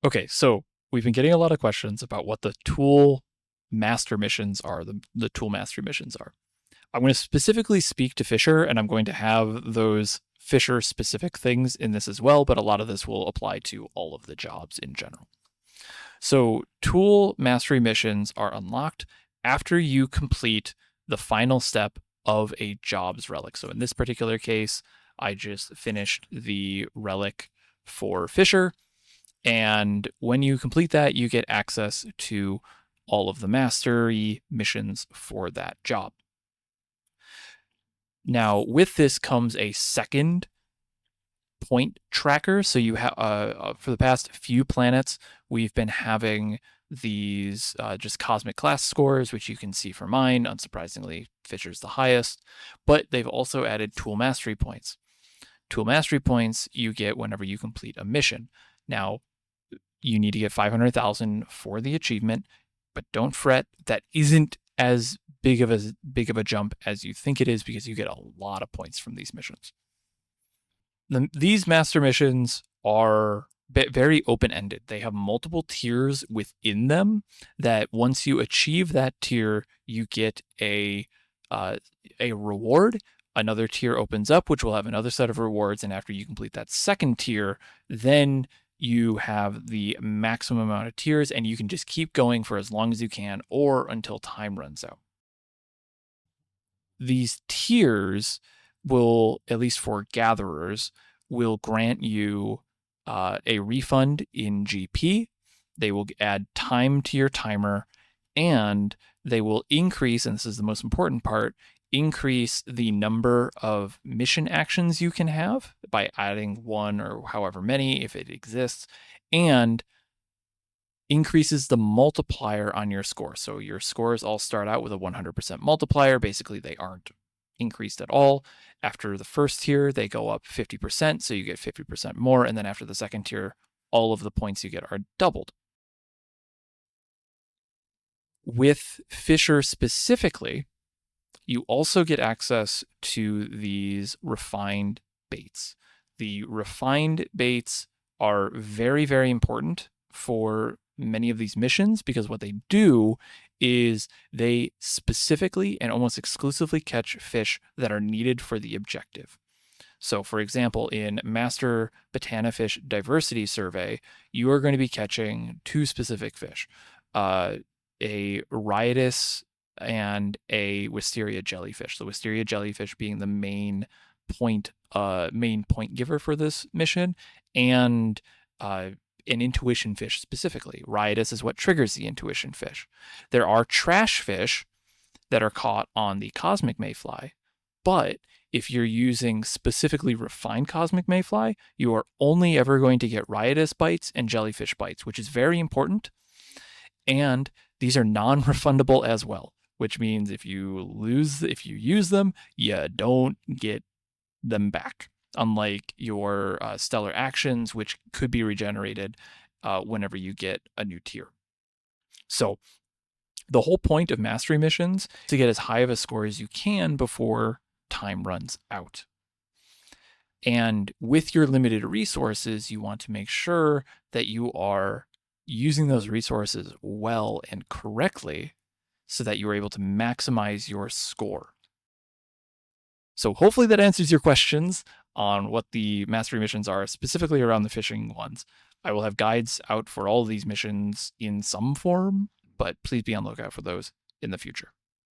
Okay, so we've been getting a lot of questions about what the tool master missions are, the tool mastery missions are. I'm going to specifically speak to Fisher, and I'm going to have those Fisher specific things in this as well, but a lot of this will apply to all of the jobs in general. So, tool mastery missions are unlocked after you complete the final step of a job's relic. So, in this particular case, I just finished the relic for Fisher. And when you complete that, you get access to all of the mastery missions for that job. Now, with this comes a second point tracker. So you have for the past few planets, we've been having these just cosmic class scores, which you can see for mine. Unsurprisingly, Fisher's the highest, but they've also added tool mastery points. Tool mastery points you get whenever you complete a mission. Now, you need to get 500,000 for the achievement, but don't fret. That isn't as big of a jump as you think it is, because you get a lot of points from these missions. These master missions are very open-ended. They have multiple tiers within them that once you achieve that tier, you get a reward. Another tier opens up, which will have another set of rewards, and after you complete that second tier, then you have the maximum amount of tiers, and you can just keep going for as long as you can or until time runs out. These tiers will, at least for gatherers, will grant you a refund in GP. They will add time to your timer, and they will increase, and this is the most important part, increase the number of mission actions you can have by adding one or however many, if it exists, and increases the multiplier on your score. So your scores all start out with a 100% multiplier. Basically, they aren't increased at all. After the first tier, they go up 50%, so you get 50% more. And then after the second tier, all of the points you get are doubled. With Fisher specifically, you also get access to these refined baits. The refined baits are very, very important for many of these missions, because what they do is they specifically and almost exclusively catch fish that are needed for the objective. So, for example, in Master Botanifish Diversity Survey, you are going to be catching two specific fish, a riotous and a wisteria jellyfish. The wisteria jellyfish being the main point giver for this mission, and an intuition fish specifically. Riotous is what triggers the intuition fish. There are trash fish that are caught on the cosmic mayfly, but if you're using specifically refined cosmic mayfly, you are only ever going to get riotous bites and jellyfish bites, which is very important. And these are non-refundable as well, which means if you use them, you don't get them back. Unlike your stellar actions, which could be regenerated whenever you get a new tier. So the whole point of mastery missions is to get as high of a score as you can before time runs out. And with your limited resources, you want to make sure that you are using those resources well and correctly so that you are able to maximize your score. So hopefully that answers your questions on what the mastery missions are, specifically around the fishing ones. I will have guides out for all of these missions in some form, but please be on the lookout for those in the future.